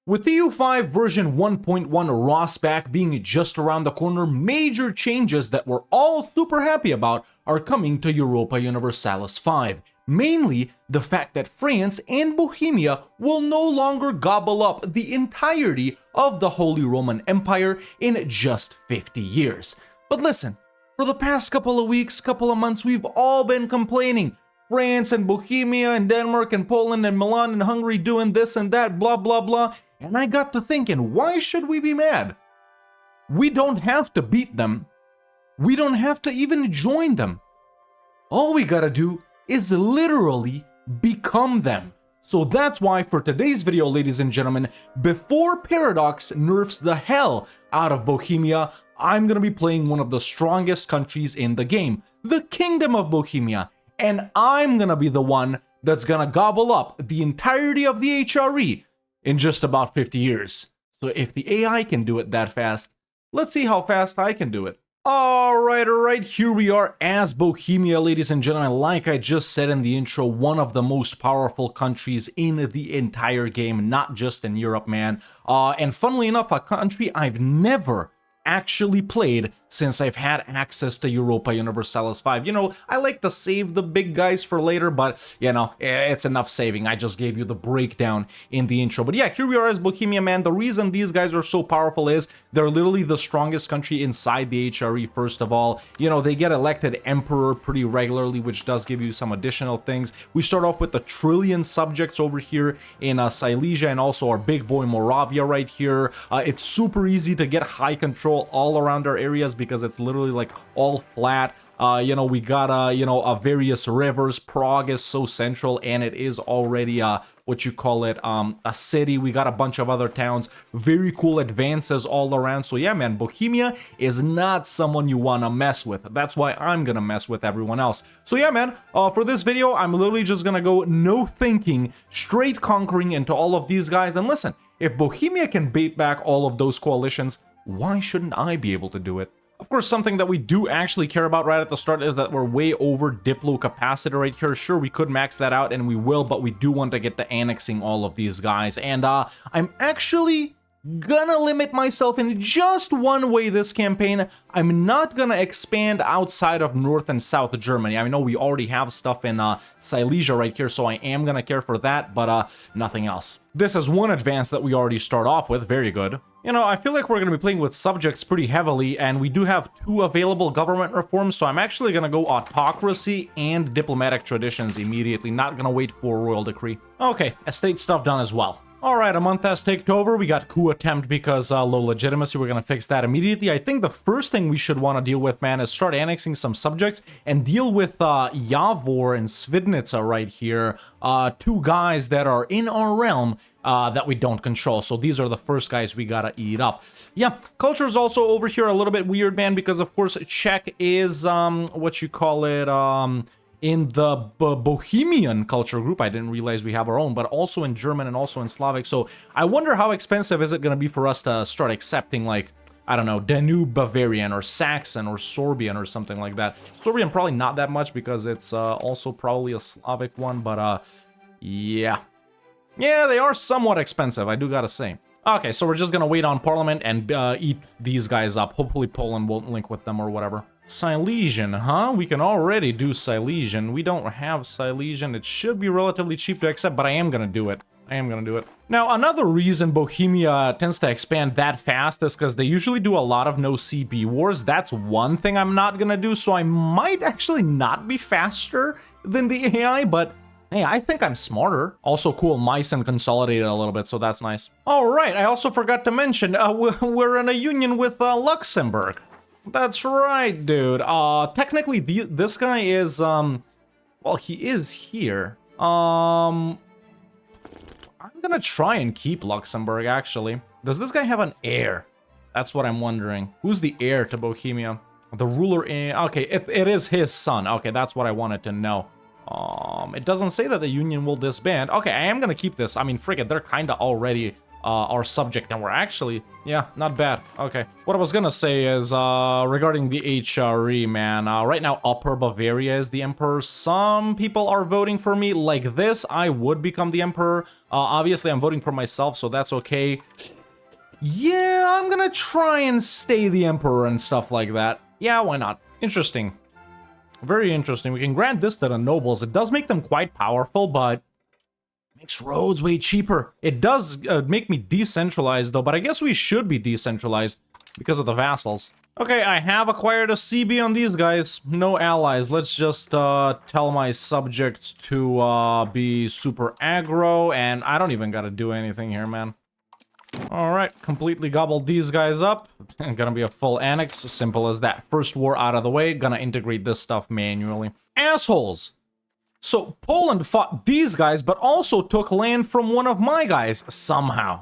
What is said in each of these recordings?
With EU5 version 1.1 Rossback being just around the corner, major changes that we're all super happy about are coming to Europa Universalis 5. Mainly, the fact that France and Bohemia will no longer gobble up the entirety of the Holy Roman Empire in just 50 years. But listen, for the past couple of weeks, couple of months, we've all been complaining. France and Bohemia and Denmark and Poland and Milan and Hungary doing this and that, blah blah blah. And I got to thinking, why should we be mad? We don't have to beat them. We don't have to even join them. All we gotta do is literally become them. So that's why for today's video, ladies and gentlemen, before Paradox nerfs the hell out of Bohemia, I'm gonna be playing one of the strongest countries in the game, the Kingdom of Bohemia. And I'm gonna be the one that's gonna gobble up the entirety of the HRE in just about 50 years. So if the AI can do it that fast, let's see how fast I can do it. Alright, here we are as Bohemia, ladies and gentlemen. Like I just said in the intro, one of the most powerful countries in the entire game, not just in Europe, man. And funnily enough, a country I've never actually played since I've had access to Europa Universalis 5. You know, I like to save the big guys for later, but, you know, it's enough saving. I just gave you the breakdown in the intro. But yeah, here we are as Bohemia, man. The reason these guys are so powerful is they're literally the strongest country inside the HRE, first of all. You know, they get elected emperor pretty regularly, which does give you some additional things. We start off with the trillion subjects over here in Silesia and also our big boy Moravia right here. It's super easy to get high control all around our areas because it's literally like all flat. You know, we got you know, various rivers. Prague is so central and it is already what you call it, a city. We got a bunch of other towns, very cool advances all around. So yeah, man, Bohemia is not someone you want to mess with. That's why I'm gonna mess with everyone else. So yeah, man, for this video, I'm literally just gonna go no thinking, straight conquering into all of these guys. And listen, if Bohemia can bait back all of those coalitions, why shouldn't I be able to do it? Of course, something that we do actually care about right at the start is that we're way over Diplo capacity right here. Sure, we could max that out, and we will, but we do want to get to annexing all of these guys. And I'm actually gonna limit myself in just one way this campaign. I'm not gonna expand outside of North and South Germany. I know we already have stuff in Silesia right here, so I am gonna care for that, but nothing else. This is one advance that we already start off with. Very good. You know, I feel like we're going to be playing with subjects pretty heavily, and we do have 2 available government reforms, so I'm actually going to go autocracy and diplomatic traditions immediately, not going to wait for royal decree. Okay, estate stuff done as well. Alright, a month has taken over. We got coup attempt because low legitimacy. We're going to fix that immediately. I think the first thing we should want to deal with, man, is start annexing some subjects and deal with Yavor and Svidnica right here. 2 guys that are in our realm that we don't control. So these are the first guys we gotta eat up. Yeah, culture is also over here a little bit weird, man, because of course Czech is, what you call it, in the Bohemian culture group. I didn't realize we have our own, but also in German and also in Slavic. So I wonder how expensive is it going to be for us to start accepting, like, I don't know, Danube Bavarian or Saxon or Sorbian or something like that. Sorbian probably not that much because it's also probably a Slavic one, but yeah. Yeah, they are somewhat expensive, I do gotta say. Okay, so we're just gonna wait on Parliament and eat these guys up. Hopefully Poland won't link with them or whatever. Silesian, huh? We can already do Silesian. We don't have Silesian. It should be relatively cheap to accept, but I am gonna do it. I am gonna do it. Now, another reason Bohemia tends to expand that fast is because they usually do a lot of no CP wars. That's one thing I'm not gonna do, so I might actually not be faster than the AI, but hey, I think I'm smarter. Also cool, Meissen consolidated a little bit, so that's nice. All right, I also forgot to mention, we're in a union with Luxembourg. That's right, dude. Technically, this guy is, well, he is here. I'm gonna try and keep Luxembourg, actually. Does this guy have an heir? That's what I'm wondering. Who's the heir to Bohemia? The ruler in... Okay, it is his son. Okay, that's what I wanted to know. It doesn't say that the union will disband. Okay, I am gonna keep this. I mean, frick it, they're kinda already our subject, and we're actually, yeah, not bad. Okay, what I was gonna say is, regarding the HRE, man, right now Upper Bavaria is the emperor. Some people are voting for me. Like this, I would become the emperor. Obviously, I'm voting for myself, so that's okay. Yeah, I'm gonna try and stay the emperor and stuff like that. Yeah, why not? Interesting. Very interesting. We can grant this to the nobles. It does make them quite powerful, but makes roads way cheaper. It does make me decentralized, though, but I guess we should be decentralized because of the vassals. Okay, I have acquired a CB on these guys. No allies. Let's just tell my subjects to be super aggro, and I don't even gotta do anything here, man. Alright, completely gobbled these guys up. Gonna be a full annex, simple as that. First war out of the way, gonna integrate this stuff manually. Assholes! So, Poland fought these guys, but also took land from one of my guys, somehow.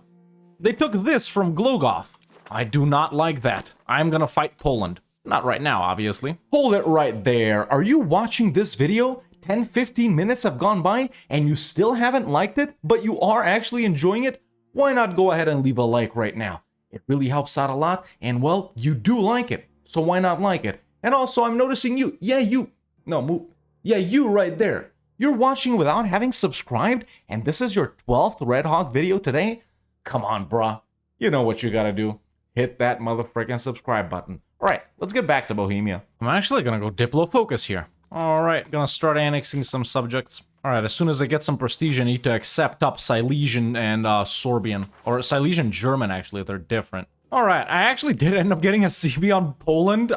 They took this from Glogov. I do not like that. I'm gonna fight Poland. Not right now, obviously. Hold it right there. Are you watching this video? 10-15 minutes have gone by, and you still haven't liked it, but you are actually enjoying it? Why not go ahead and leave a like right now? It really helps out a lot, and well, you do like it, so why not like it? And also, I'm noticing you. Yeah, you. No, move. Yeah, you right there. You're watching without having subscribed, and this is your 12th Red Hawk video today? Come on, bruh. You know what you gotta do. Hit that motherfucking subscribe button. Alright, let's get back to Bohemia. I'm actually gonna go Diplo focus here. Alright, gonna start annexing some subjects. Alright, as soon as I get some prestige, I need to accept up Silesian and Sorbian. Or Silesian German, actually, they're different. Alright, I actually did end up getting a CB on Poland.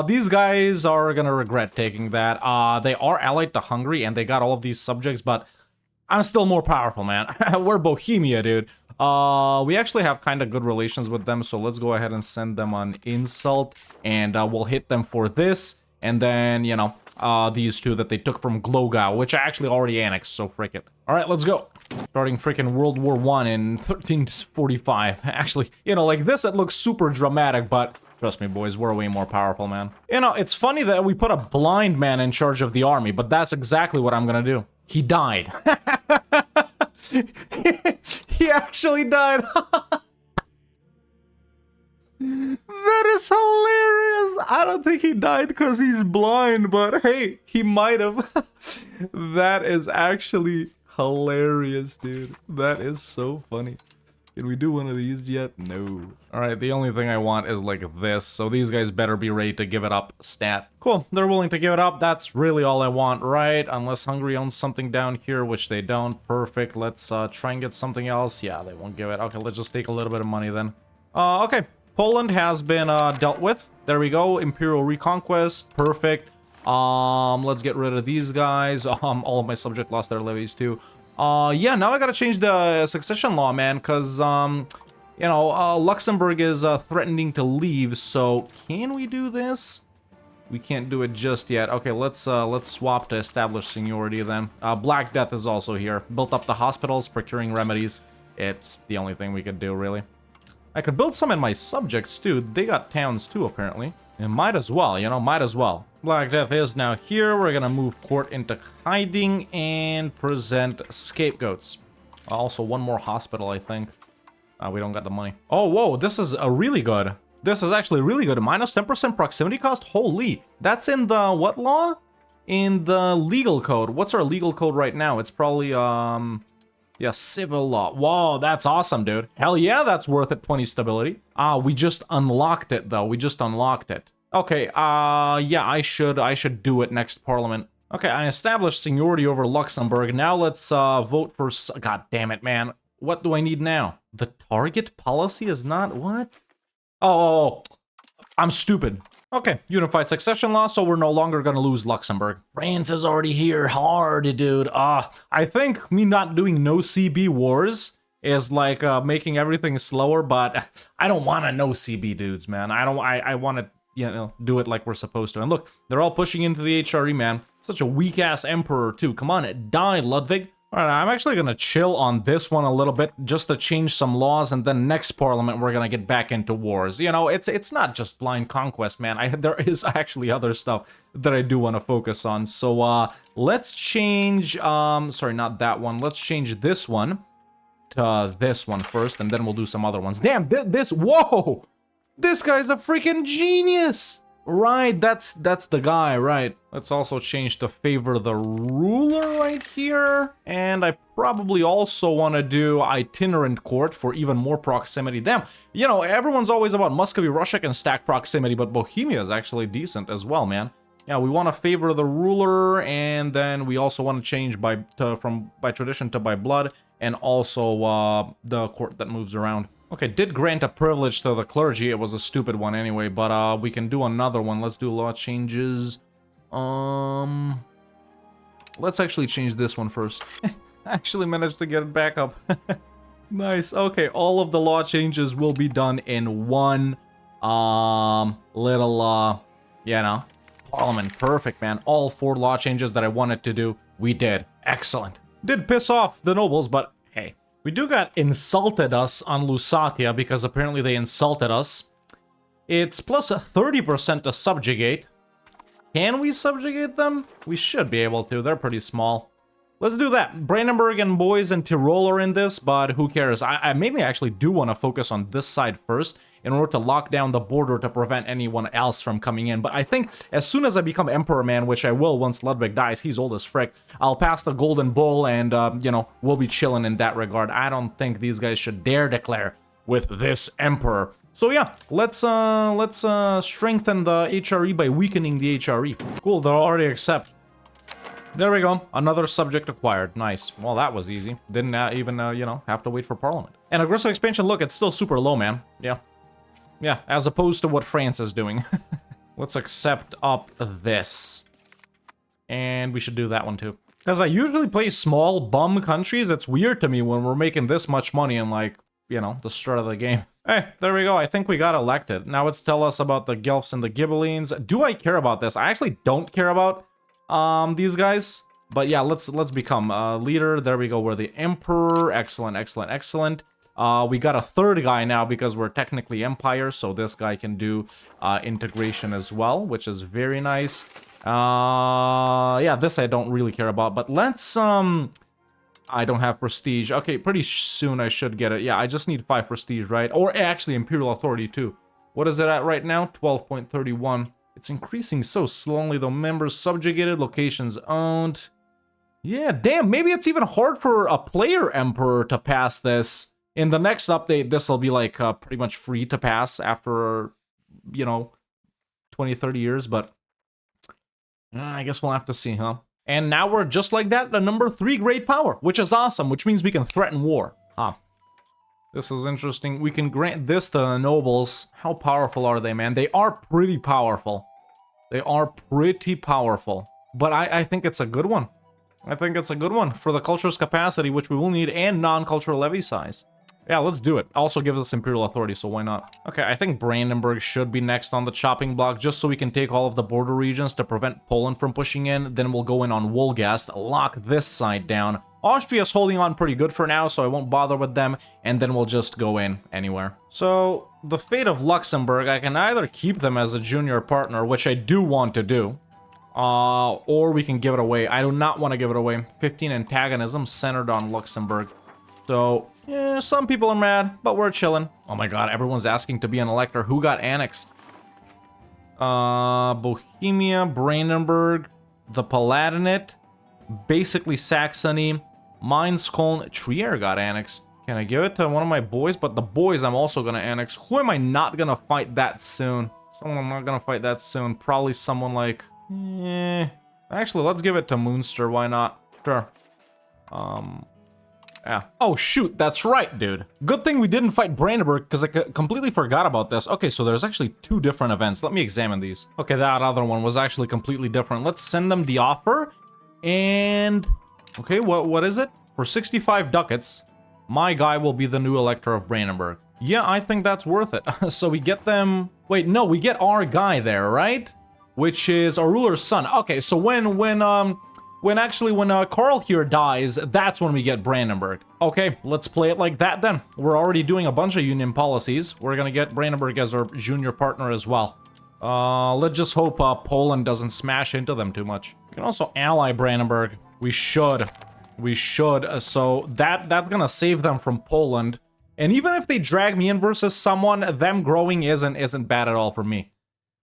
These guys are gonna regret taking that. They are allied to Hungary, and they got all of these subjects, but I'm still more powerful, man. We're Bohemia, dude. We actually have kind of good relations with them, so let's go ahead and send them on insult, and we'll hit them for this, and then, you know, these two that they took from Glogau, which I actually already annexed, so frick it. Alright, let's go. Starting freaking World War I in 1345. Actually, you know, like this, it looks super dramatic, but trust me, boys, we're way more powerful, man. You know, it's funny that we put a blind man in charge of the army, but that's exactly what I'm gonna do. He died. He actually died. That is hilarious. I don't think he died because he's blind, but hey, he might have. That is actually hilarious, dude. That is so funny. Can we do one of these yet? No. Alright, the only thing I want is like this, so these guys better be ready to give it up stat. Cool, they're willing to give it up. That's really all I want, right? Unless Hungary owns something down here, which they don't. Perfect. Let's try and get something else. Yeah, they won't give it. Okay, let's just take a little bit of money then. Okay. Poland has been dealt with. There we go. Imperial Reconquest. Perfect. Let's get rid of these guys. All of my subject lost their levies too. Yeah, now I gotta change the succession law, man, because, you know, Luxembourg is threatening to leave, so can we do this? We can't do it just yet. Okay, let's swap to establish seniority then. Black Death is also here. Built up the hospitals, procuring remedies. It's the only thing we could do, really. I could build some in my subjects, too. They got towns, too, apparently. And might as well, you know, might as well. Black Death is now here. We're gonna move court into hiding and present scapegoats. Also, one more hospital, I think. We don't got the money. Oh, whoa, this is really good. This is actually really good. Minus 10% proximity cost? Holy. That's in the what law? In the legal code. What's our legal code right now? It's probably, yeah, civil law. Whoa, that's awesome, dude. Hell yeah, that's worth it, 20 stability. We just unlocked it, though. We just unlocked it. Okay, yeah, I should do it next parliament. Okay, I established seniority over Luxembourg. Now let's, vote for... God damn it, man. What do I need now? The target policy is not... What? Oh, I'm stupid. Okay, unified succession law, so we're no longer gonna lose Luxembourg. France is already here hard, dude. I think me not doing no CB wars is like making everything slower, but I don't want to no CB dudes, man. I want to, you know, do it like we're supposed to. And look, they're all pushing into the HRE, man. Such a weak-ass emperor, too. Come on, die, Ludwig. All right, I'm actually gonna chill on this one a little bit just to change some laws, and then next parliament we're gonna get back into wars. You know, it's not just blind conquest, man. There is actually other stuff that I do want to focus on. So let's change. Sorry, not that one. Let's change this one. this one first, and then we'll do some other ones. Damn, this, whoa! This guy's a freaking genius! Right, that's the guy, right. Let's also change to favor the ruler right here. And I probably also want to do itinerant court for even more proximity. Damn, you know, everyone's always about Muscovy, Russia can stack proximity, but Bohemia is actually decent as well, man. Yeah, we want to favor the ruler, and then we also want to change from by tradition to by blood, and also the court that moves around. Okay, did grant a privilege to the clergy. It was a stupid one anyway, but we can do another one. Let's do law changes. Let's actually change this one first. I actually managed to get it back up. Nice. Okay, all of the law changes will be done in one little you know, parliament. Perfect, man. All 4 law changes that I wanted to do, we did. Excellent. Did piss off the nobles, but hey. We do got insulted us on Lusatia because apparently they insulted us. It's plus a 30% to subjugate. Can we subjugate them? We should be able to. They're pretty small. Let's do that. Brandenburg and Boys and Tyrol are in this, but who cares? I mainly actually do want to focus on this side first in order to lock down the border to prevent anyone else from coming in. But I think as soon as I become Emperor, man, which I will once Ludwig dies, he's old as frick, I'll pass the Golden Bull and, you know, we'll be chilling in that regard. I don't think these guys should dare declare with this Emperor. So yeah, let's strengthen the HRE by weakening the HRE. Cool, they'll already accept. There we go. Another subject acquired. Nice. Well, that was easy. Didn't even, you know, have to wait for Parliament. And aggressive expansion, look, it's still super low, man. Yeah. Yeah, as opposed to what France is doing. Let's accept up this. And we should do that one too. Because I usually play small bum countries. It's weird to me when we're making this much money in, like, you know, the start of the game. Hey, there we go. I think we got elected. Now let's tell us about the Guelphs and the Ghibellines. Do I care about this? I actually don't care about these guys. But yeah, let's become leader. There we go. We're the Emperor. Excellent, excellent, excellent. We got a third guy now because we're technically empire, so this guy can do integration as well, which is very nice. Yeah, this I don't really care about, but let's I don't have prestige. Okay, pretty soon I should get it. Yeah, I just need 5 prestige, right? Or actually imperial authority too. What is it at right now? 12.31. It's increasing so slowly though. Members subjugated, locations owned. Yeah, damn, maybe it's even hard for a player emperor to pass this. In the next update, this will be like pretty much free to pass after, you know, 20, 30 years, but I guess we'll have to see, huh? And now we're just like that, the number 3 great power, which is awesome, which means we can threaten war. Huh. This is interesting. We can grant this to the nobles. How powerful are they, man? They are pretty powerful. They are pretty powerful. But I think it's a good one. I think it's a good one for the culture's capacity, which we will need, and non-cultural levy size. Yeah, let's do it. Also gives us imperial authority, so why not? Okay, I think Brandenburg should be next on the chopping block, just so we can take all of the border regions to prevent Poland from pushing in. Then we'll go in on Wolgast, lock this side down. Austria's holding on pretty good for now, so I won't bother with them, and then we'll just go in anywhere. So, the fate of Luxembourg, I can either keep them as a junior partner, which I do want to do, or we can give it away. I do not want to give it away. 15 antagonism centered on Luxembourg. So, yeah, some people are mad, but we're chilling. Oh my god, everyone's asking to be an elector. Who got annexed? Bohemia, Brandenburg, the Palatinate, basically Saxony, Mainz, Köln, Trier got annexed. Can I give it to one of my boys? But the boys I'm also gonna annex. Who am I not gonna fight that soon? Someone I'm not gonna fight that soon. Probably someone like... Actually, let's give it to Münster. Why not? Sure. Yeah. Oh, shoot. That's right, dude. Good thing we didn't fight Brandenburg, because I completely forgot about this. Okay, so there's actually 2 different events. Let me examine these. Okay, that other one was actually completely different. Let's send them the offer. And... okay, what is it? For 65 ducats, my guy will be the new elector of Brandenburg. Yeah, I think that's worth it. So we get them... wait, no, we get our guy there, right? Which is our ruler's son. Okay, so when Karl here dies, that's when we get Brandenburg. Okay, let's play it like that then. We're already doing a bunch of union policies. We're gonna get Brandenburg as our junior partner as well. Let's just hope Poland doesn't smash into them too much. We can also ally Brandenburg. We should. We should. So that's gonna save them from Poland. And even if they drag me in versus someone, them growing isn't bad at all for me.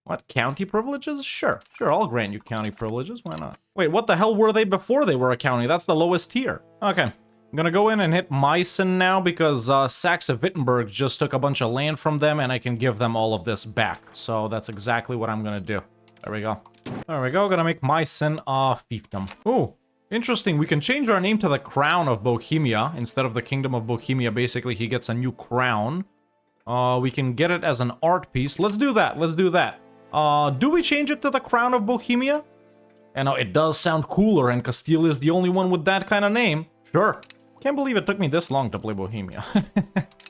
What, county privileges? Sure, I'll grant you county privileges, why not? Wait, what the hell were they before they were a county? That's the lowest tier. Okay, I'm gonna go in and hit Meissen now because Saxe-Wittenberg just took a bunch of land from them and I can give them all of this back. So that's exactly what I'm gonna do. There we go. There we go, gonna make Meissen a fiefdom. Ooh, interesting, we can change our name to the Crown of Bohemia instead of the Kingdom of Bohemia. Basically, he gets a new crown. We can get it as an art piece. Let's do that, do we change it to the Crown of Bohemia? And it does sound cooler, and Castile is the only one with that kind of name. Sure. Can't believe it took me this long to play Bohemia.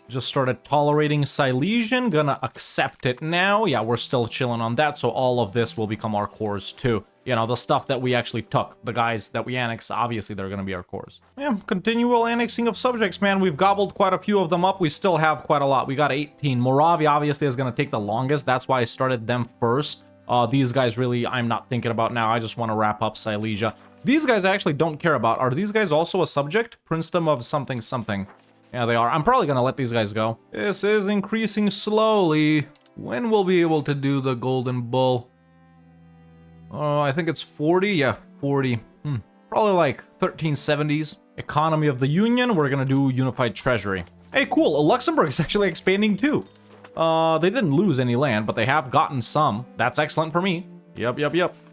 Just started tolerating Silesian, gonna accept it now. Yeah, we're still chilling on that, so all of this will become our cores too. You know, the stuff that we actually took, the guys that we annexed, obviously they're gonna be our cores. Yeah, continual annexing of subjects, man. We've gobbled quite a few of them up. We still have quite a lot. We got 18. Moravia obviously is gonna take the longest. That's why I started them first. These guys really, I'm not thinking about now. I just want to wrap up Silesia. These guys I actually don't care about. Are these guys also a subject? Princedom of something something. Yeah, they are. I'm probably gonna let these guys go. This is increasing slowly. When we'll be able to do the Golden Bull? Oh, I think it's 40. Yeah, 40. Probably like 1370s. Economy of the Union. We're gonna do Unified Treasury. Hey, cool. Luxembourg is actually expanding too. They didn't lose any land, but they have gotten some. That's excellent for me. Yep.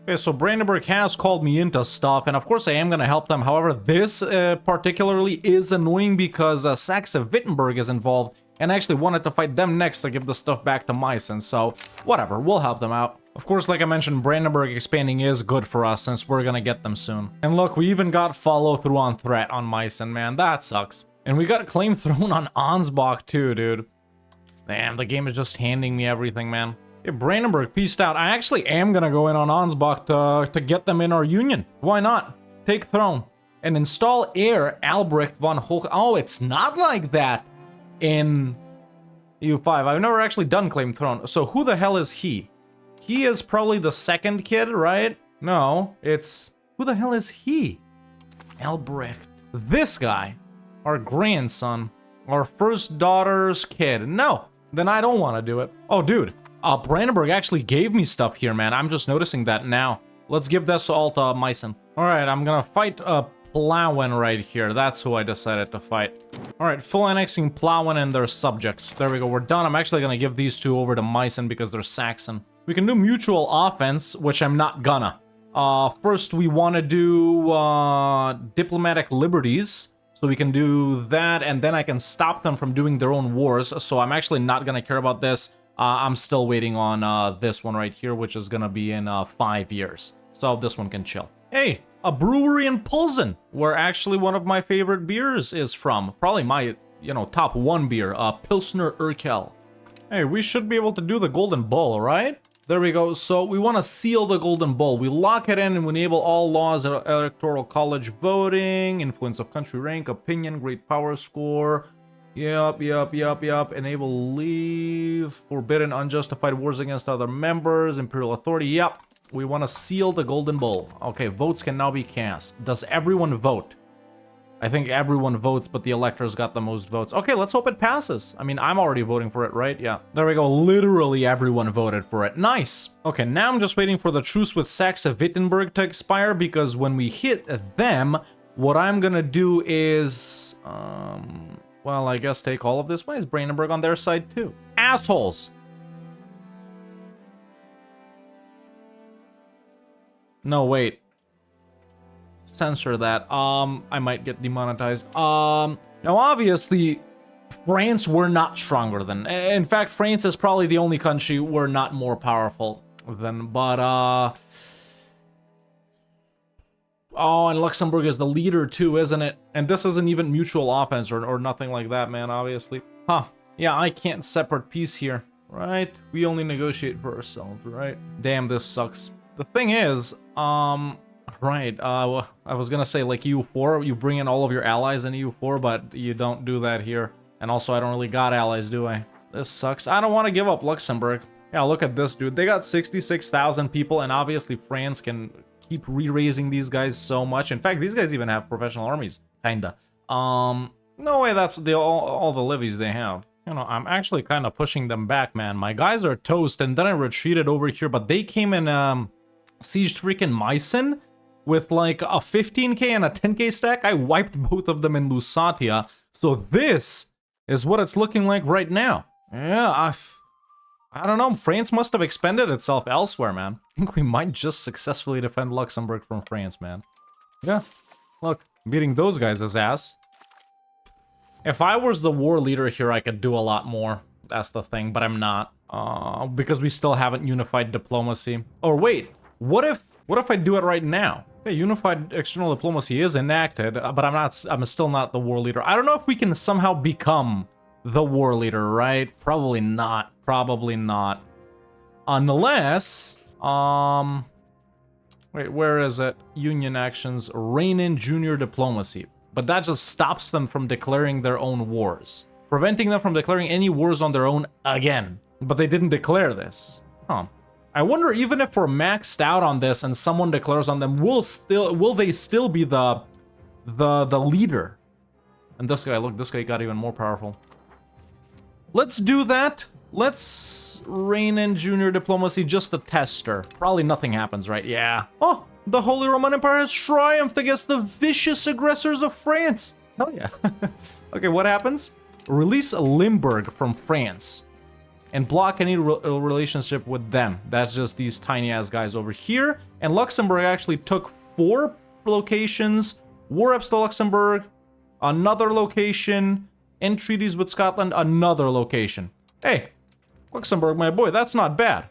Okay, so Brandenburg has called me into stuff, and of course I am gonna help them. However, this particularly is annoying because Saxe-Wittenberg is involved, and I actually wanted to fight them next to give the stuff back to Meissen, so whatever, we'll help them out. Of course, like I mentioned, Brandenburg expanding is good for us since we're gonna get them soon. And look, we even got follow-through on threat on Meissen, man, that sucks. And we got a claim thrown on Ansbach too, dude. Damn, the game is just handing me everything, man. Hey, Brandenburg, peaced out. I actually am gonna go in on Ansbach to get them in our union. Why not? Take throne. And install heir Albrecht von Hoch... Oh, it's not like that in EU5. I've never actually done claim throne. So who the hell is he? He is probably the second kid, right? No, it's... Who the hell is he? Albrecht. This guy. Our grandson. Our first daughter's kid. No. Then I don't want to do it. Oh, dude. Brandenburg actually gave me stuff here, man. I'm just noticing that now. Let's give this all to Meissen. Alright, I'm gonna fight Plauen right here. That's who I decided to fight. Alright, full annexing Plauen and their subjects. There we go, we're done. I'm actually gonna give these two over to Meissen because they're Saxon. We can do mutual offense, which I'm not gonna. First, we want to do diplomatic liberties. So we can do that, and then I can stop them from doing their own wars. So I'm actually not gonna care about this. I'm still waiting on this one right here, which is gonna be in 5 years. So this one can chill. Hey, a brewery in Pilsen, where actually one of my favorite beers is from. Probably my, top one beer, Pilsner Urquell. Hey, we should be able to do the Golden Bull, right? There we go. So we want to seal the Golden Bull. We lock it in and enable all laws of electoral college voting, influence of country rank, opinion, great power score. Yup. Enable leave, forbidden unjustified wars against other members, imperial authority. Yep. We want to seal the Golden Bull. Okay, votes can now be cast. Does everyone vote? I think everyone votes, but the electors got the most votes. Okay, let's hope it passes. I mean, I'm already voting for it, right? Yeah. There we go. Literally everyone voted for it. Nice. Okay, now I'm just waiting for the truce with Saxe-Wittenberg to expire, because when we hit them, what I'm gonna do is... well, I guess take all of this. Why is Brandenburg on their side too? Assholes! No, wait. Censor that. I might get demonetized. Now obviously, France were not stronger than... In fact, France is probably the only country we're not more powerful than, but, oh, and Luxembourg is the leader too, isn't it? And this isn't even mutual offense or nothing like that, man, obviously. Huh. Yeah, I can't separate peace here, right? We only negotiate for ourselves, right? Damn, this sucks. The thing is, right, I was gonna say, like, EU4, you bring in all of your allies in EU4, but you don't do that here. And also, I don't really got allies, do I? This sucks. I don't want to give up Luxembourg. Yeah, look at this, dude. They got 66,000 people, and obviously France can keep re-raising these guys so much. In fact, these guys even have professional armies, kinda. No way that's all the levies they have. You know, I'm actually kind of pushing them back, man. My guys are toast, and then I retreated over here, but they came in, sieged freaking Meissen with like a 15k and a 10k stack. I wiped both of them in Lusatia, so this is what it's looking like right now. Yeah, I don't know, France must have expended itself elsewhere, man. I think we might just successfully defend Luxembourg from France, man. Yeah, look, beating those guys' ass. If I was the war leader here, I could do a lot more. That's the thing, but I'm not. Because we still haven't unified diplomacy. Or wait, what if I do it right now? Okay, unified external diplomacy is enacted, but I'm still not the war leader. I don't know if we can somehow become the war leader, right? Probably not. Probably not. Unless, wait, where is it? Union actions, rein in junior diplomacy. But that just stops them from declaring their own wars. Preventing them from declaring any wars on their own again. But they didn't declare this. Huh. I wonder, even if we're maxed out on this and someone declares on them, will they still be the leader? And this guy, look, this guy got even more powerful. Let's do that. Let's rein in junior diplomacy, just a tester. Probably nothing happens, right? Yeah. Oh, the Holy Roman Empire has triumphed against the vicious aggressors of France. Hell yeah. Okay, what happens? Release Limburg from France and block any relationship with them. That's just these tiny-ass guys over here. And Luxembourg actually took 4 locations, war ups to Luxembourg, another location, end treaties with Scotland, another location. Hey, Luxembourg, my boy, that's not bad.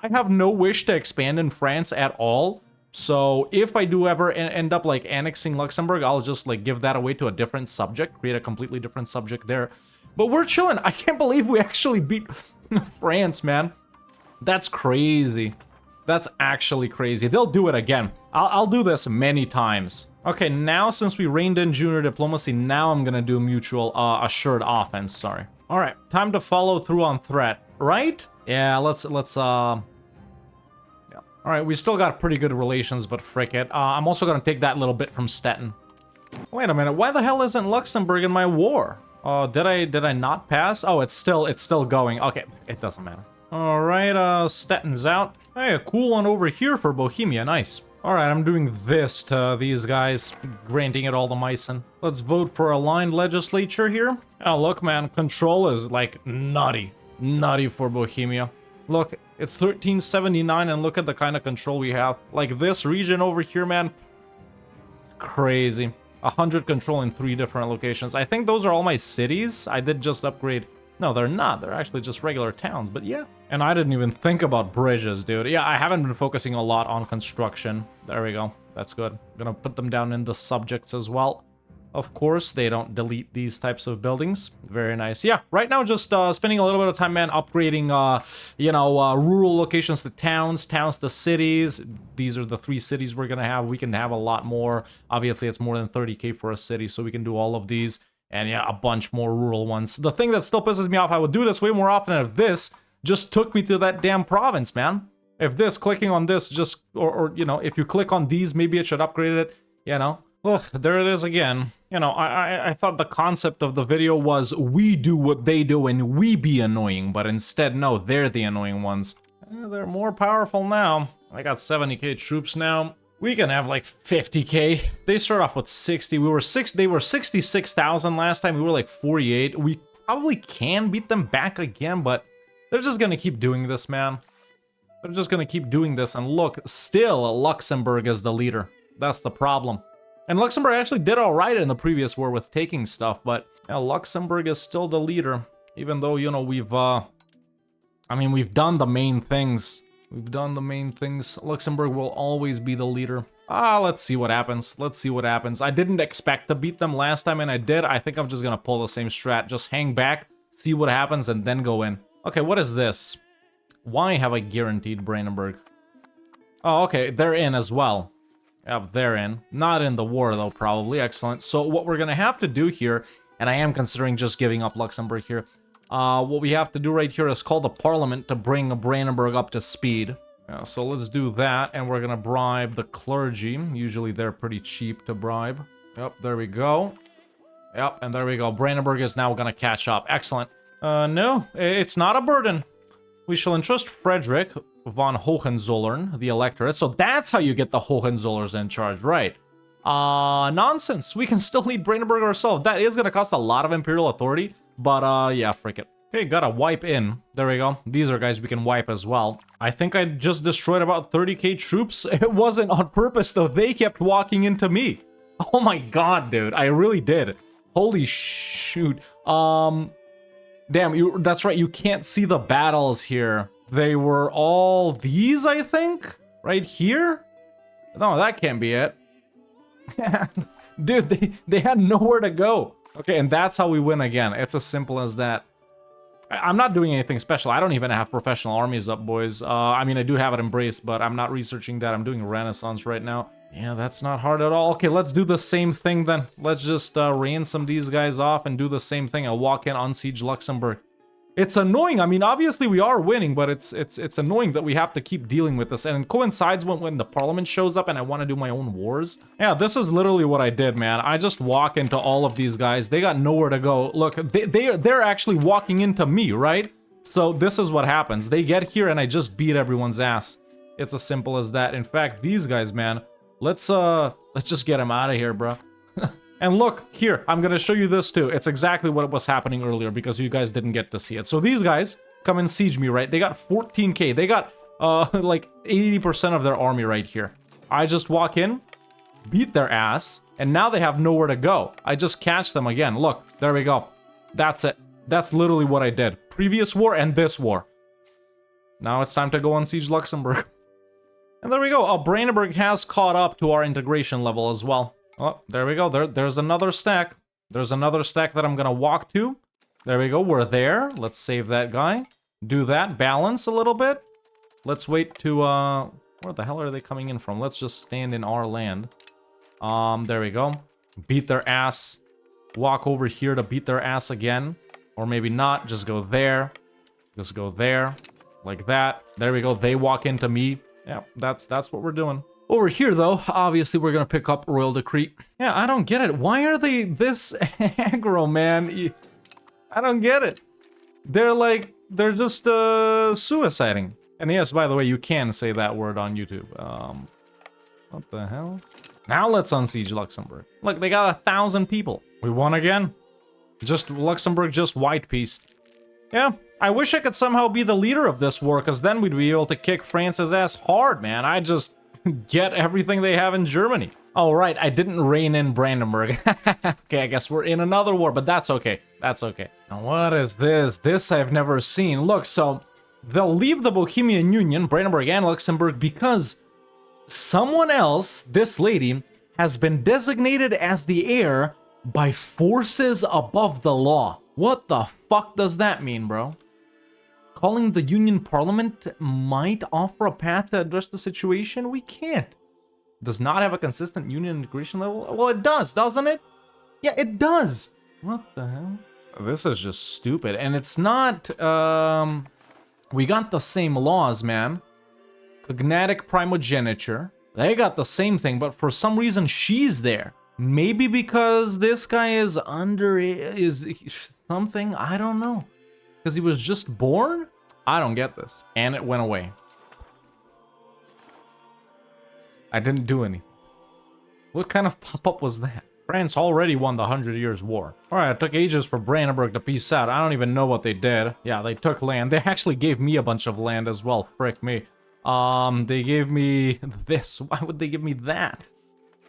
I have no wish to expand in France at all. So if I do ever end up like annexing Luxembourg, I'll just like give that away to a different subject, create a completely different subject there. But we're chilling. I can't believe we actually beat France, man. That's crazy. That's actually crazy. They'll do it again. I'll do this many times. Okay, now since we reined in junior diplomacy, now I'm gonna do mutual assured offense, sorry. All right, time to follow through on threat, right? Yeah, let's all right, we still got pretty good relations, but frick it. I'm also gonna take that little bit from Stettin. Wait a minute, why the hell isn't Luxembourg in my war? Did I not pass? Oh, it's still going. Okay, it doesn't matter. All right, Stettin's out. Hey, a cool one over here for Bohemia, nice. All right, I'm doing this to these guys, granting it all to Meissen. Let's vote for aligned legislature here. Oh, look, man, control is like nutty for Bohemia. Look, it's 1379, and look at the kind of control we have. Like this region over here, man, it's crazy. 100 control in 3 different locations. I think those are all my cities. I did just upgrade. No, they're not. They're actually just regular towns, but yeah. And I didn't even think about bridges, dude. Yeah, I haven't been focusing a lot on construction. There we go. That's good. I'm gonna put them down in the subjects as well. Of course, they don't delete these types of buildings. Very nice. Yeah, right now just spending a little bit of time, man, upgrading, rural locations to towns, towns to cities. These are the 3 cities we're gonna have. We can have a lot more. Obviously, it's more than 30k for a city, so we can do all of these. And yeah, a bunch more rural ones. The thing that still pisses me off, I would do this way more often if this just took me to that damn province, man. If this, clicking on this, just, or you know, if you click on these, maybe it should upgrade it, you know. Ugh, there it is again. You know, I thought the concept of the video was we do what they do and we be annoying, but instead, no, they're the annoying ones. They're more powerful now. I got 70k troops now. We can have like 50k. They start off with 60. They were 66,000 last time. We were like 48. We probably can beat them back again, but they're just gonna keep doing this, man. They're just gonna keep doing this, and look, still Luxembourg is the leader. That's the problem. And Luxembourg actually did all right in the previous war with taking stuff, but yeah, Luxembourg is still the leader, even though, you know, we've done the main things. We've done the main things. Luxembourg will always be the leader. Let's see what happens. Let's see what happens. I didn't expect to beat them last time, and I did. I think I'm just gonna pull the same strat. Just hang back, see what happens, and then go in. Okay, what is this? Why have I guaranteed Brandenburg? Oh, okay, they're in as well. Yeah, they're in. Not in the war, though, probably. Excellent. So what we're gonna have to do here, and I am considering just giving up Luxembourg here, what we have to do right here is call the parliament to bring Brandenburg up to speed. Yeah, so let's do that, and we're gonna bribe the clergy. Usually they're pretty cheap to bribe. Yep, there we go. Yep, and there we go. Brandenburg is now gonna catch up. Excellent. No, it's not a burden. We shall entrust Frederick von Hohenzollern, the electorate. So that's how you get the Hohenzollers in charge, right? Nonsense. We can still lead Brandenburg ourselves. That is gonna cost a lot of imperial authority, but yeah, frick it. Okay, gotta wipe in. There we go. These are guys we can wipe as well. I think I just destroyed about 30k troops. It wasn't on purpose, though. They kept walking into me. Oh my god, dude. I really did. Holy shoot. Damn, that's right. You can't see the battles here. They were all these, I think? Right here? No, that can't be it. Dude, they had nowhere to go. Okay, and that's how we win again. It's as simple as that. I'm not doing anything special. I don't even have professional armies up, boys. I mean, I do have it embraced, but I'm not researching that. I'm doing Renaissance right now. Yeah, that's not hard at all. Okay, let's do the same thing then. Let's just ransom these guys off and do the same thing. I'll walk in, unsiege Luxembourg. It's annoying. I mean, obviously we are winning, but it's annoying that we have to keep dealing with this. And it coincides when the parliament shows up and I want to do my own wars. Yeah, this is literally what I did, man. I just walk into all of these guys. They got nowhere to go. Look, they're actually walking into me, right? So this is what happens. They get here and I just beat everyone's ass. It's as simple as that. In fact, these guys, man, let's just get them out of here, bro. And look, here, I'm gonna show you this too. It's exactly what was happening earlier because you guys didn't get to see it. So these guys come and siege me, right? They got 14k. They got, like 80% of their army right here. I just walk in, beat their ass, and now they have nowhere to go. I just catch them again. Look, there we go. That's it. That's literally what I did. Previous war and this war. Now it's time to go and siege Luxembourg. And there we go. Brandenburg has caught up to our integration level as well. Oh, there we go. There's another stack. There's another stack that I'm gonna walk to. There we go. We're there. Let's save that guy. Do that. Balance a little bit. Let's wait to, where the hell are they coming in from? Let's just stand in our land. There we go. Beat their ass. Walk over here to beat their ass again. Or maybe not. Just go there. Just go there. Like that. There we go. They walk into me. Yeah, that's what we're doing. Over here, though, obviously we're gonna pick up Royal Decree. Yeah, I don't get it. Why are they this aggro, man? I don't get it. They're just suiciding. And yes, by the way, you can say that word on YouTube. What the hell? Now let's unsiege Luxembourg. Look, they got 1,000 people. We won again. Luxembourg just white-pieced. Yeah, I wish I could somehow be the leader of this war, because then we'd be able to kick France's ass hard, man. I just get everything they have in Germany. Oh, right, I didn't rein in Brandenburg. Okay, I guess we're in another war, but that's okay. That's okay. Now, what is this? This I've never seen. Look, so they'll leave the Bohemian Union, Brandenburg and Luxembourg, because someone else, this lady, has been designated as the heir by forces above the law. What the fuck does that mean, bro? Calling the Union Parliament might offer a path to address the situation? We can't. Does not have a consistent union integration level? Well, it does, doesn't it? Yeah, it does. What the hell? This is just stupid. And it's not, we got the same laws, man. Cognatic primogeniture. They got the same thing, but for some reason she's there. Maybe because this guy is something, I don't know. Because he was just born? I don't get this. And it went away. I didn't do anything. What kind of pop-up was that? France already won the 100 Years' War. Alright, it took ages for Brandenburg to peace out. I don't even know what they did. Yeah, they took land. They actually gave me a bunch of land as well. Frick me. They gave me this. Why would they give me that?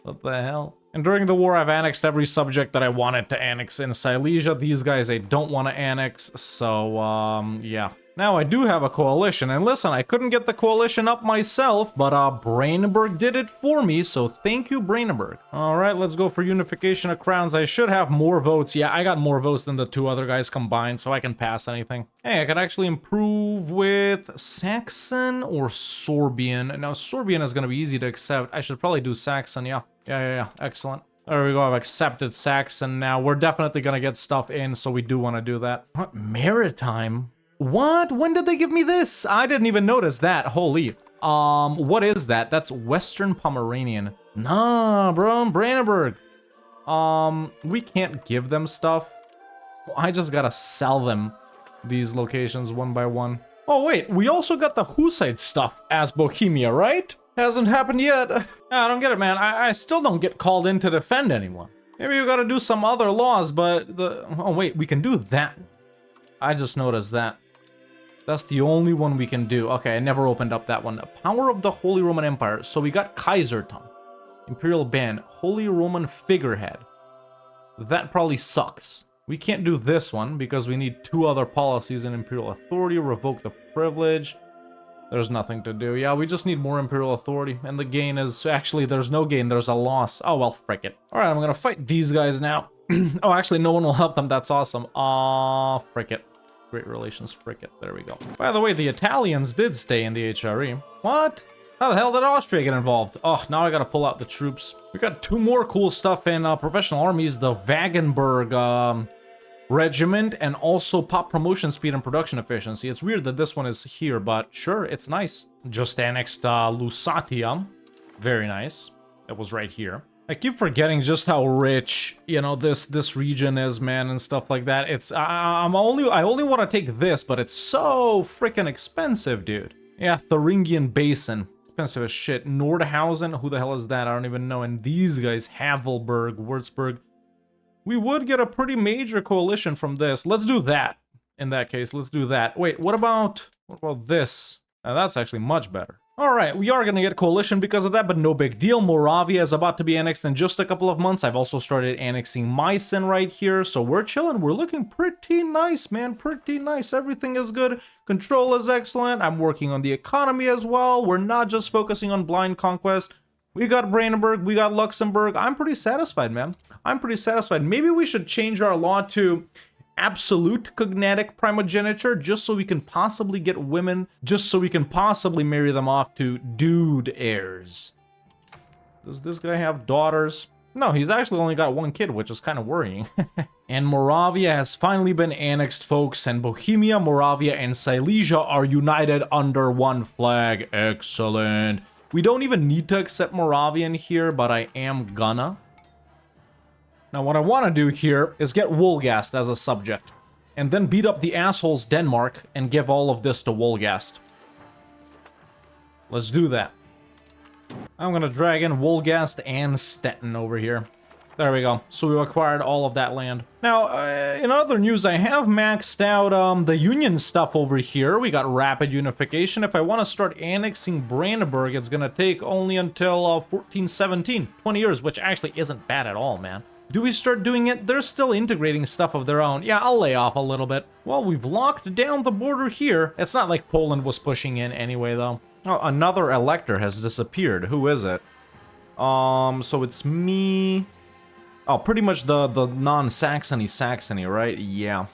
What the hell? And during the war, I've annexed every subject that I wanted to annex in Silesia. These guys I don't want to annex, so, yeah. Now, I do have a coalition, and listen, I couldn't get the coalition up myself, but, Brandenburg did it for me, so thank you, Brandenburg. Alright, let's go for unification of crowns. I should have more votes. Yeah, I got more votes than the two other guys combined, so I can pass anything. Hey, I could actually improve with Saxon or Sorbian. Now, Sorbian is gonna be easy to accept. I should probably do Saxon, yeah. Yeah, excellent. There we go, I've accepted Saxon now. We're definitely gonna get stuff in, so we do want to do that. What? Maritime? What? When did they give me this? I didn't even notice that. Holy. What is that? That's Western Pomeranian. Nah, bro, Brandenburg. We can't give them stuff. So I just gotta sell them these locations one by one. Oh wait, we also got the Hussite stuff as Bohemia, right? Hasn't happened yet. I don't get it, man. I still don't get called in to defend anyone. Maybe you gotta do some other laws, but the... Oh wait, we can do that. I just noticed that. That's the only one we can do. Okay, I never opened up that one. Power of the Holy Roman Empire. So we got Kaisertum, Imperial Band, Holy Roman Figurehead. That probably sucks. We can't do this one because we need 2 other policies in Imperial Authority. Revoke the privilege. There's nothing to do. Yeah, we just need more Imperial Authority. And the gain is... Actually, there's no gain. There's a loss. Oh, well, frick it. Alright, I'm gonna fight these guys now. Oh, actually, no one will help them. That's awesome. Frick it. Great relations, frick it. There we go. By the way, the Italians did stay in the HRE. What? How the hell did Austria get involved? Oh, now I gotta pull out the troops. We got 2 more cool stuff in professional armies. The Wagenburg regiment and also pop promotion speed and production efficiency. It's weird that this one is here, but sure, it's nice. Just annexed Lusatia. Very nice. It was right here. I keep forgetting just how rich, you know, this region is, man, and stuff like that. It's I only want to take this, but it's so freaking expensive, dude. Yeah, Thuringian Basin, expensive as shit. Nordhausen, who the hell is that? I don't even know. And these guys, Havelberg, Würzburg. We would get a pretty major coalition from this. Let's do that. In that case, let's do that. Wait, what about this? That's actually much better. Alright, we are gonna get coalition because of that, but no big deal. Moravia is about to be annexed in just a couple of months. I've also started annexing Meissen right here, so we're chilling. We're looking pretty nice, man. Pretty nice. Everything is good. Control is excellent. I'm working on the economy as well. We're not just focusing on blind conquest. We got Brandenburg, we got Luxembourg. I'm pretty satisfied, man. I'm pretty satisfied. Maybe we should change our law to absolute cognatic primogeniture, just so we can possibly get women, just so we can possibly marry them off to dude heirs. Does this guy have daughters? No, he's actually only got 1 kid, which is kind of worrying. And Moravia has finally been annexed, folks, and Bohemia, Moravia, and Silesia are united under 1 flag. Excellent. We don't even need to accept Moravian here, but I am gonna. Now, what I want to do here is get Wolgast as a subject, and then beat up the assholes Denmark and give all of this to Wolgast. Let's do that. I'm gonna drag in Wolgast and Stettin over here. There we go. So we acquired all of that land. Now, in other news, I have maxed out the Union stuff over here. We got rapid unification. If I want to start annexing Brandenburg, it's gonna take only until 1417, 20 years, which actually isn't bad at all, man. Do we start doing it? They're still integrating stuff of their own. Yeah, I'll lay off a little bit. Well, we've locked down the border here. It's not like Poland was pushing in anyway, though. Oh, another elector has disappeared. Who is it? So it's me. Oh, pretty much the non-Saxony, right? Yeah.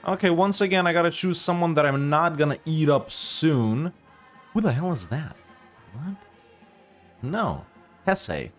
Okay, once again, I gotta choose someone that I'm not gonna eat up soon. Who the hell is that? What? No. Hesse.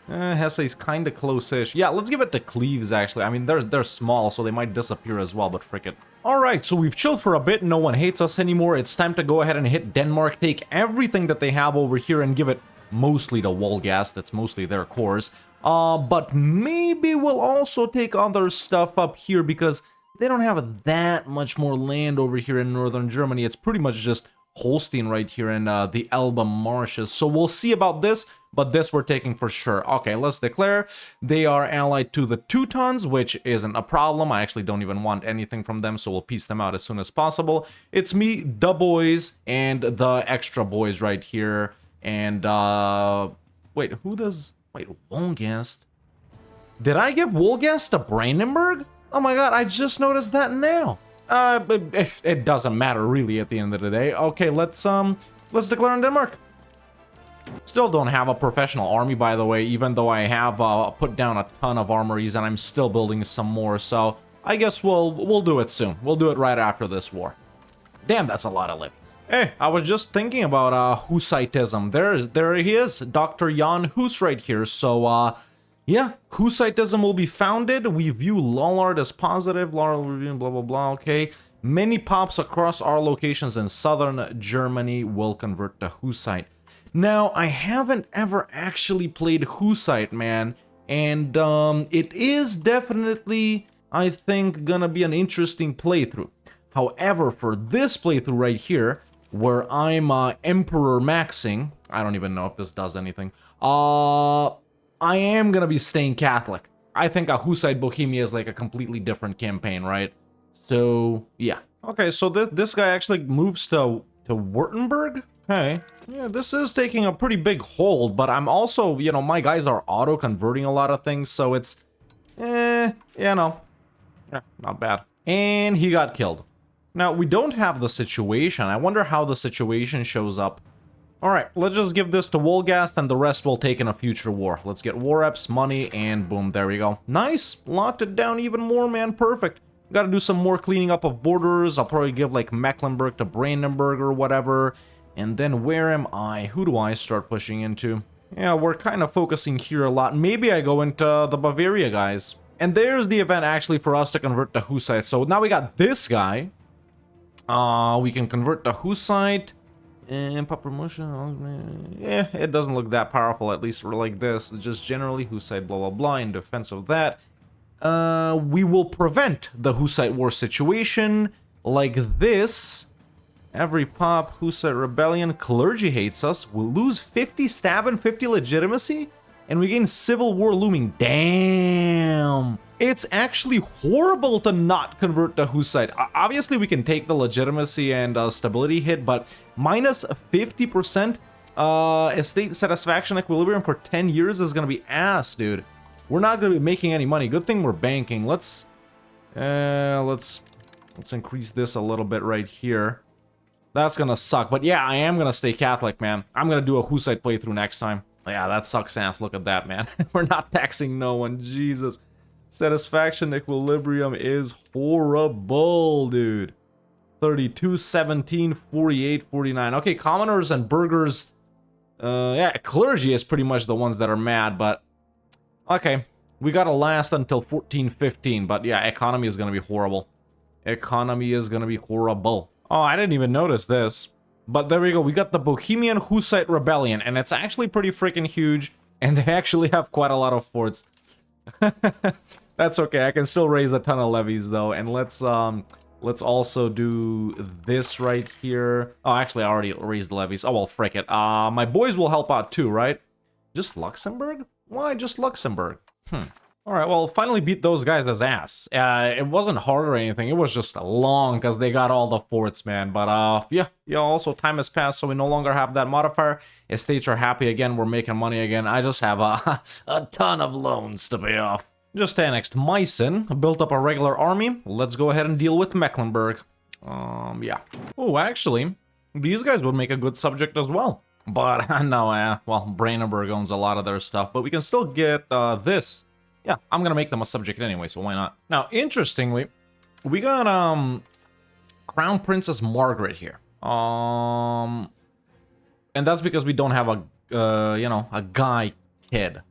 Hesse's kind of close-ish. Yeah, let's give it to Cleves, actually. I mean, they're small, so they might disappear as well, but frick it. Alright, so we've chilled for a bit. No one hates us anymore. It's time to go ahead and hit Denmark, take everything that they have over here and give it mostly to Wolgast. That's mostly their cores. But maybe we'll also take other stuff up here because they don't have that much more land over here in northern Germany. It's pretty much just Holstein right here in the Elbe marshes. So we'll see about this, but this we're taking for sure. Okay, let's declare. They are allied to the Teutons, which isn't a problem. I actually don't even want anything from them, so we'll piece them out as soon as possible. It's me, the boys, and the extra boys right here. And, wait, who does... Wait, Wolgast? Did I give Wolgast to Brandenburg? Oh my god, I just noticed that now. It doesn't matter really at the end of the day. Okay, let's declare on Denmark. Still don't have a professional army, by the way, even though I have put down a ton of armories and I'm still building some more. So I guess we'll do it soon. We'll do it right after this war. Damn, that's a lot of levies. Hey, I was just thinking about Hussitism. There he is, Dr. Jan Hus right here. So yeah, Hussitism will be founded. We view Lollard as positive. Lollard, blah, blah, blah, okay. Many pops across our locations in southern Germany will convert to Hussite. Now, I haven't ever actually played Hussite, man, and it is definitely, I think, gonna be an interesting playthrough. However, for this playthrough right here, where I'm Emperor maxing, I don't even know if this does anything, I am gonna be staying Catholic. I think a Hussite Bohemia is like a completely different campaign, right? So, yeah. Okay, so this guy actually moves to Württemberg? Okay. Yeah, this is taking a pretty big hold, but I'm also, you know, my guys are auto-converting a lot of things, so it's, you know, not bad. And he got killed. Now, we don't have the situation. I wonder how the situation shows up. Alright, let's just give this to Wolgast, and the rest we'll take in a future war. Let's get war reps, money, and boom, there we go. Nice! Locked it down even more, man. Perfect. Gotta do some more cleaning up of borders. I'll probably give, like, Mecklenburg to Brandenburg or whatever. And then where am I? Who do I start pushing into? Yeah, we're kind of focusing here a lot. Maybe I go into the Bavaria guys. And there's the event, actually, for us to convert to Hussite. So now we got this guy. We can convert to Hussite. And pop promotion, yeah, it doesn't look that powerful, at least for like this. It's just generally Hussite, blah, blah, blah, in defense of that. We will prevent the Hussite war situation like this. Every pop, Hussite rebellion, clergy hates us. We'll lose 50 stab and 50 legitimacy, and we gain civil war looming. Damn. It's actually horrible to not convert to Hussite. Obviously, we can take the legitimacy and stability hit, but minus 50% estate satisfaction equilibrium for 10 years is going to be ass, dude. We're not going to be making any money. Good thing we're banking. Let's increase this a little bit right here. That's going to suck. But yeah, I am going to stay Catholic, man. I'm going to do a Hussite playthrough next time. Yeah, that sucks ass. Look at that, man. We're not taxing no one. Jesus. Satisfaction equilibrium is horrible, dude. 32, 17, 48, 49. Okay, commoners and burghers. Yeah, clergy is pretty much the ones that are mad, but okay. We gotta last until 14, 15, but yeah, economy is gonna be horrible. Economy is gonna be horrible. Oh, I didn't even notice this. But there we go. We got the Bohemian Hussite Rebellion, and it's actually pretty freaking huge, and they actually have quite a lot of forts. That's okay. I can still raise a ton of levies though, and let's also do this right here. Oh, actually, I already raised the levies. Oh well, frick it. My boys will help out too, right? Just Luxembourg? Why just Luxembourg? All right. Well, finally beat those guys' ass. It wasn't hard or anything. It was just long because they got all the forts, man. But yeah. Also, time has passed, so we no longer have that modifier. Estates are happy again. We're making money again. I just have a ton of loans to pay off. Just annexed Meissen, built up a regular army. Let's go ahead and deal with Mecklenburg. Yeah. Oh, actually, these guys would make a good subject as well. But no, well, Brandenburg owns a lot of their stuff, but we can still get this. Yeah, I'm gonna make them a subject anyway, so why not? Now, interestingly, we got Crown Princess Margaret here. And that's because we don't have a you know, a guy kid.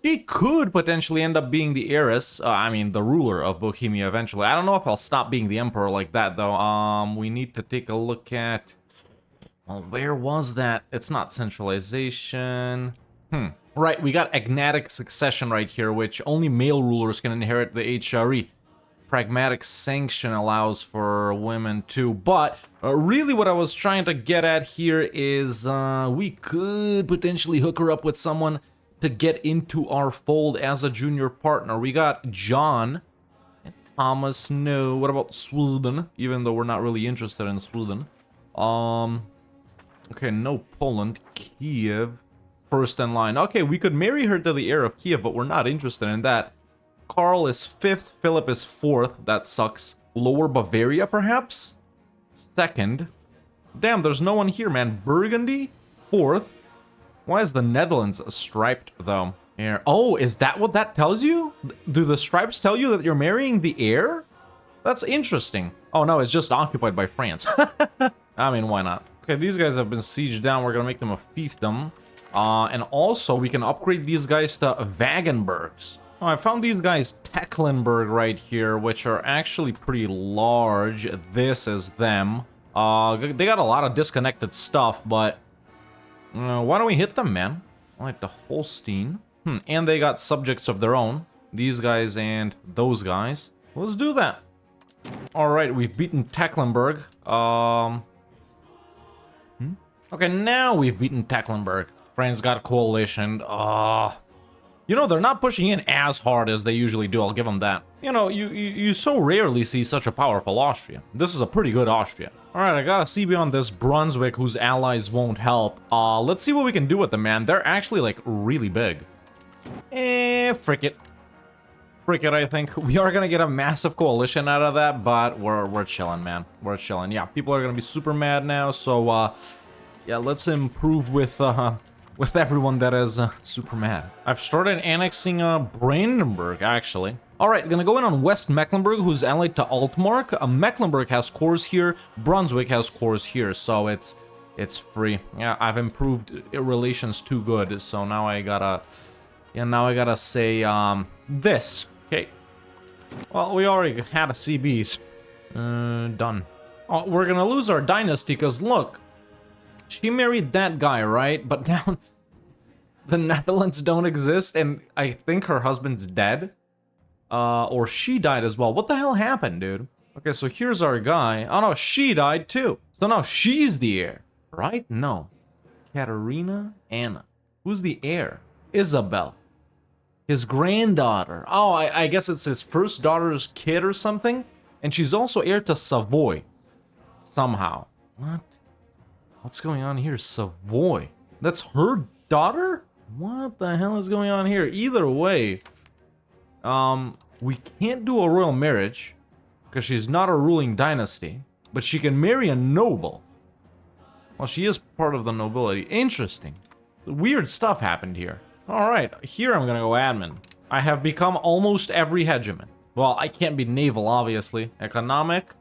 She could potentially end up being the heiress, I mean, the ruler of Bohemia eventually. I don't know if I'll stop being the emperor like that, though. We need to take a look at... Well, where was that? It's not centralization. Right, we got agnatic succession right here, which only male rulers can inherit the HRE. Pragmatic sanction allows for women too, but really what I was trying to get at here is we could potentially hook her up with someone to get into our fold as a junior partner. We got John and Thomas. No, what about Sweden? Even though we're not really interested in Sweden. Okay, no Poland. Kiev, first in line. Okay, we could marry her to the heir of Kiev, but we're not interested in that. Karl is 5th, Philip is 4th. That sucks. Lower Bavaria, perhaps? 2nd. Damn, there's no one here, man. Burgundy, 4th. Why is the Netherlands striped, though? Heir. Oh, is that what that tells you? Do the stripes tell you that you're marrying the heir? That's interesting. Oh, no, it's just occupied by France. I mean, why not? Okay, these guys have been sieged down. We're gonna make them a fiefdom. And also, we can upgrade these guys to Wagenburgs. Oh, I found these guys Tecklenburg right here, which are actually pretty large. This is them. They got a lot of disconnected stuff, but why don't we hit them, man? I like the Holstein. And they got subjects of their own. These guys and those guys. Let's do that. All right, we've beaten Tecklenburg. Okay, now we've beaten Tecklenburg. France got coalition. You know, they're not pushing in as hard as they usually do, I'll give them that. You know, you so rarely see such a powerful Austria. This is a pretty good Austria. Alright, I got a CB on this Brunswick, whose allies won't help. Let's see what we can do with them, man. They're actually, like, really big. Frick it. Frick it, I think. We are gonna get a massive coalition out of that, but we're chilling, man. We're chilling. Yeah, people are gonna be super mad now, so, yeah, let's improve with everyone that is super mad. I've started annexing Brandenburg, actually. Alright, gonna go in on West Mecklenburg, who's allied to Altmark. Mecklenburg has cores here, Brunswick has cores here, so it's free. Yeah, I've improved relations too good, so now I gotta... Yeah, now I gotta say, this. Okay. Well, we already had a CBs. Done. Oh, we're gonna lose our dynasty, because look, she married that guy, right? But now the Netherlands don't exist, and I think her husband's dead. Or she died as well. What the hell happened, dude? Okay, so here's our guy. Oh no, she died too. So now she's the heir, right? No. Katerina Anna. Who's the heir? Isabel. His granddaughter. Oh, I guess it's his first daughter's kid or something. And she's also heir to Savoy. Somehow. What? What's going on here? Savoy. That's her daughter? What the hell is going on here? Either way, we can't do a royal marriage because she's not a ruling dynasty, but she can marry a noble. Well, she is part of the nobility. Interesting. Weird stuff happened here. All right, here I'm gonna go admin. I have become almost every hegemon. Well, I can't be naval, obviously. Economic.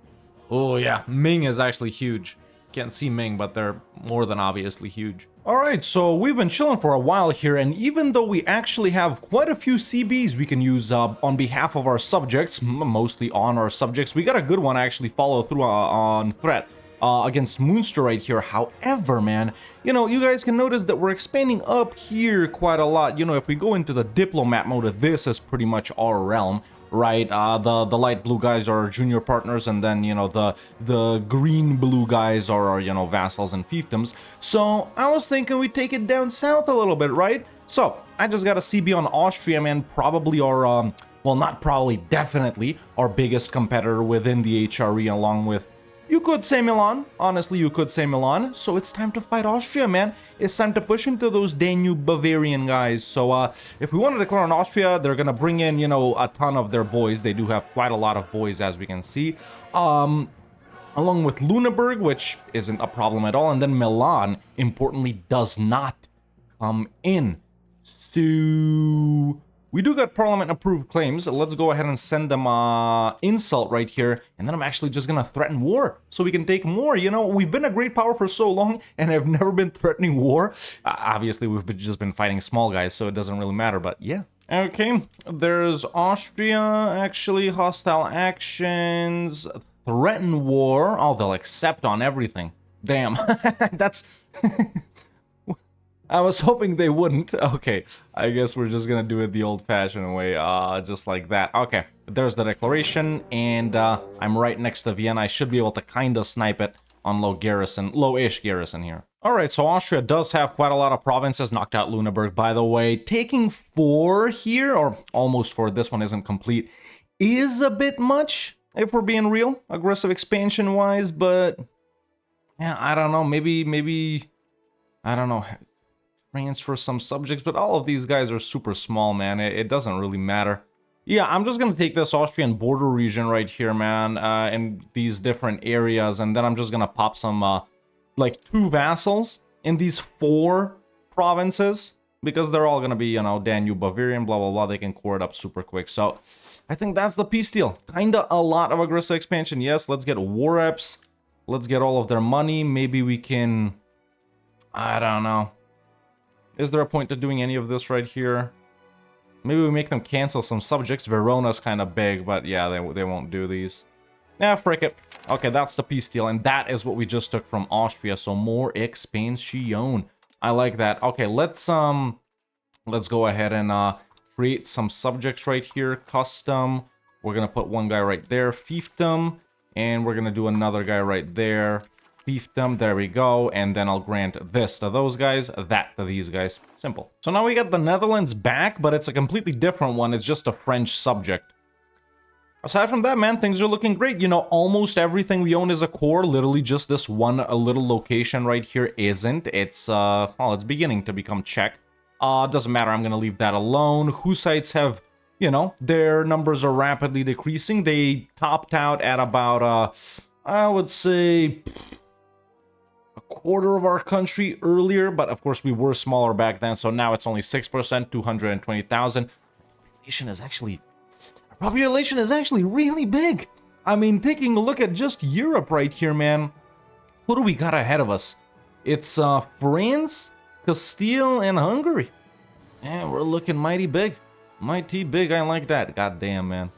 Oh yeah, Ming is actually huge. Can't see Ming, but they're more than obviously huge. Alright, so we've been chilling for a while here, and even though we actually have quite a few CBs we can use on behalf of our subjects, mostly on our subjects, we got a good one actually follow through on threat against Munster right here. However, man, you know, you guys can notice that we're expanding up here quite a lot. You know, if we go into the diplomat mode, this is pretty much our realm. Right, the light blue guys are our junior partners, and then, you know, the green blue guys are our, you know, vassals and fiefdoms. So I was thinking we take it down south a little bit, right? So I just got a CB on Austria, man. Probably our, well, not probably, definitely our biggest competitor within the HRE, along with, you could say Milan. Honestly, you could say Milan. So it's time to fight Austria, man. It's time to push into those Danube Bavarian guys. So if we want to declare on Austria, they're going to bring in, you know, a ton of their boys. They do have quite a lot of boys, as we can see. Along with Lüneburg, which isn't a problem at all. And then Milan, importantly, does not come in. So we do got parliament approved claims. Let's go ahead and send them insult right here, and then I'm actually just gonna threaten war so we can take more. You know, we've been a great power for so long, and I've never been threatening war. Obviously, just been fighting small guys, so it doesn't really matter, but yeah. Okay, there's Austria, actually, hostile actions, threaten war. Oh, they'll accept on everything. Damn, that's... I was hoping they wouldn't. Okay, I guess we're just gonna do it the old-fashioned way, just like that. Okay, there's the declaration, and I'm right next to Vienna. I should be able to kind of snipe it on low-ish garrison here. All right, so Austria does have quite a lot of provinces. Knocked out Lüneburg, by the way. Taking 4 here, or almost 4, this one isn't complete, is a bit much, if we're being real, aggressive expansion-wise, but yeah, I don't know, maybe, I don't know, transfer some subjects, but all of these guys are super small, man. It doesn't really matter. Yeah, I'm just gonna take this Austrian border region right here, man, in these different areas, and then I'm just gonna pop some, like, 2 vassals in these 4 provinces, because they're all gonna be, you know, Danube, Bavarian, blah, blah, blah. They can core it up super quick. So I think that's the peace deal. Kinda a lot of aggressive expansion. Yes, let's get war reps. Let's get all of their money. Maybe we can... I don't know. Is there a point to doing any of this right here? Maybe we make them cancel some subjects. Verona's kind of big, but yeah, they won't do these. Yeah, frick it. Okay, that's the peace deal, and that is what we just took from Austria. So more expansion. I like that. Okay, let's go ahead and create some subjects right here. Custom. We're gonna put one guy right there. Fiefdom, and we're gonna do another guy right there. Fiefdom, there we go, and then I'll grant this to those guys, that to these guys. Simple. So now we got the Netherlands back, but it's a completely different one. It's just a French subject. Aside from that, man, things are looking great. You know, almost everything we own is a core. Literally just this one little location right here isn't. It's, well, it's beginning to become Czech. Doesn't matter, I'm gonna leave that alone. Hussites have, you know, their numbers are rapidly decreasing. They topped out at about, I would say, a quarter of our country earlier, but of course we were smaller back then, so now it's only 6%, 220,000. Population is actually really big. I mean, taking a look at just Europe right here, man. What do we got ahead of us? It's France, Castile, and Hungary. And we're looking mighty big. Mighty big, I like that. God damn, man.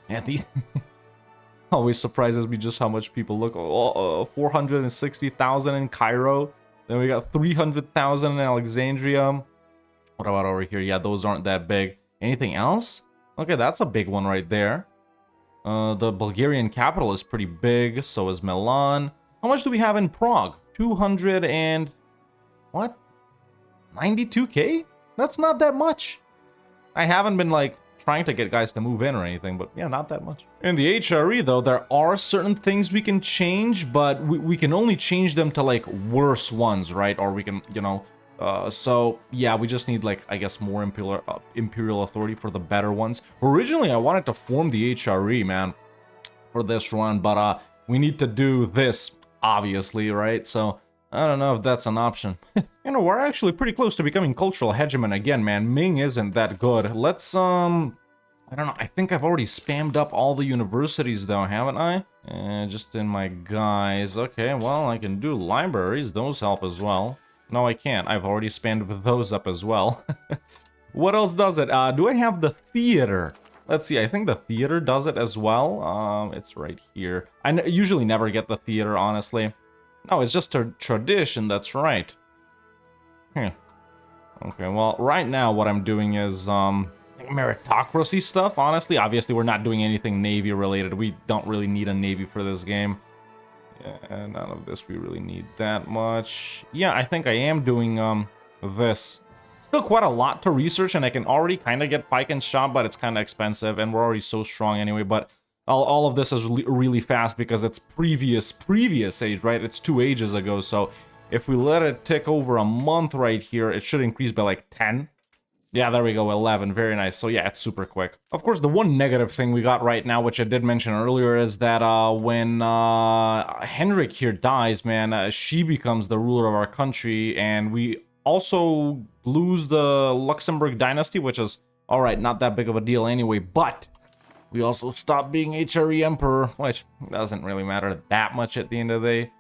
Yeah, the always surprises me just how much people look. 460,000 in Cairo. Then we got 300,000 in Alexandria. What about over here? Yeah, those aren't that big. Anything else? Okay, that's a big one right there. The Bulgarian capital is pretty big. So is Milan. How much do we have in Prague? 200 and... what? 92k? That's not that much. I haven't been, like, trying to get guys to move in or anything, but yeah, not that much. In the HRE, though, there are certain things we can change, but we can only change them to, like, worse ones, right? Or we can, you know... so, yeah, we just need, like, I guess more imperial authority for the better ones. Originally, I wanted to form the HRE, man, for this run, but, we need to do this, obviously, right? So, I don't know if that's an option. You know, we're actually pretty close to becoming cultural hegemon again, man. Ming isn't that good. Let's, I don't know, I think I've already spammed up all the universities, though, haven't I? Just in my guys. Okay, well, I can do libraries. Those help as well. No, I can't. I've already spammed those up as well. What else does it? Do I have the theater? Let's see. I think the theater does it as well. It's right here. I usually never get the theater, honestly. No, it's just a tradition. That's right. Okay, well, right now what I'm doing is meritocracy stuff, honestly. Obviously, we're not doing anything Navy related. We don't really need a Navy for this game. Yeah, none of this we really need that much. Yeah, I think I am doing this. Still quite a lot to research, and I can already kind of get pike and shot, but it's kind of expensive, and we're already so strong anyway. But all of this is really fast because it's previous age, right? It's 2 ages ago, so if we let it tick over a month right here, it should increase by like 10. Yeah, there we go, 11. Very nice. So yeah, it's super quick. Of course, the one negative thing we got right now, which I did mention earlier, is that when Henrik here dies, man, she becomes the ruler of our country, and we also lose the Luxembourg dynasty, which is, all right, not that big of a deal anyway, but we also stop being HRE emperor, which doesn't really matter that much at the end of the day.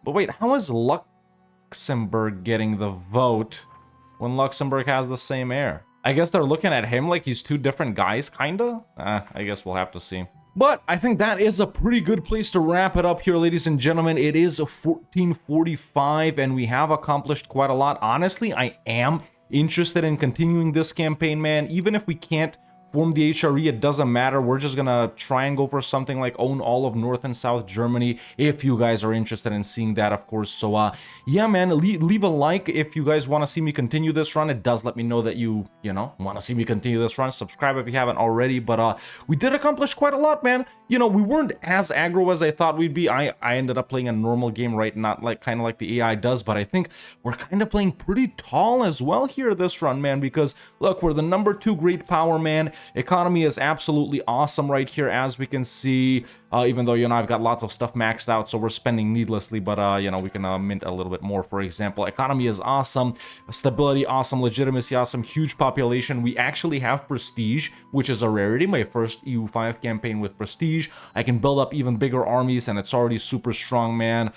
But wait, how is Luxembourg getting the vote when Luxembourg has the same heir? I guess they're looking at him like he's 2 different guys, kinda? I guess we'll have to see. But I think that is a pretty good place to wrap it up here, ladies and gentlemen. It is 14:45, and we have accomplished quite a lot. Honestly, I am interested in continuing this campaign, man. Even if we can't form the HRE, it doesn't matter. We're just gonna try and go for something like own all of North and South Germany, if you guys are interested in seeing that, of course. So yeah, man, leave a like if you guys want to see me continue this run. It does let me know that you know, want to see me continue this run. Subscribe if you haven't already. But we did accomplish quite a lot, man. You know, we weren't as aggro as I thought we'd be. I ended up playing a normal game, right? Not like kind of like the AI does, but I think we're kind of playing pretty tall as well here this run, man, because look, we're the #2 great power, man. Economy is absolutely awesome right here, as we can see, even though, you know, I've got lots of stuff maxed out, so we're spending needlessly, but, you know, we can mint a little bit more, for example. Economy is awesome, stability awesome, legitimacy awesome, huge population. We actually have prestige, which is a rarity. My first EU5 campaign with prestige. I can build up even bigger armies, and it's already super strong, man.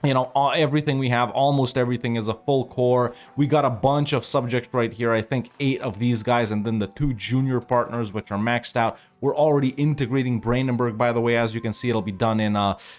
you know, everything we have, almost everything is a full core. We got a bunch of subjects right here, I think 8 of these guys, and then the 2 junior partners which are maxed out. We're already integrating Brandenburg, by the way. As you can see, it'll be done in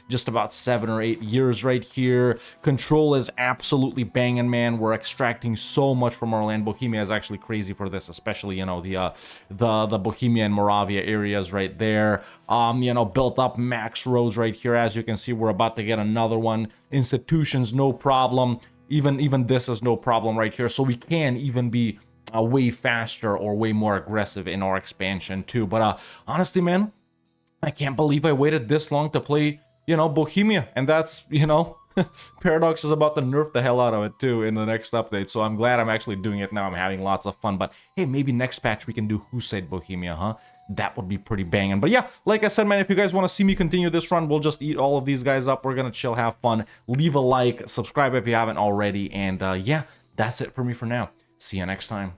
just about 7 or 8 years right here. Control is absolutely banging, man. We're extracting so much from our land. Bohemia is actually crazy for this, especially, you know, the Bohemia and Moravia areas right there. You know, built up max roads right here. As you can see, we're about to get another one. Institutions, no problem. Even this is no problem right here. So we can even be way faster or way more aggressive in our expansion too. But honestly, man, I can't believe I waited this long to play, you know, Bohemia. And that's, you know, Paradox is about to nerf the hell out of it too in the next update. So I'm glad I'm actually doing it now. I'm having lots of fun. But hey, maybe next patch we can do Hussite Bohemia, huh? That would be pretty banging. But yeah, like I said, man, if you guys want to see me continue this run, we'll just eat all of these guys up. We're gonna chill, have fun. Leave a like, subscribe if you haven't already. And yeah, that's it for me for now. See you next time.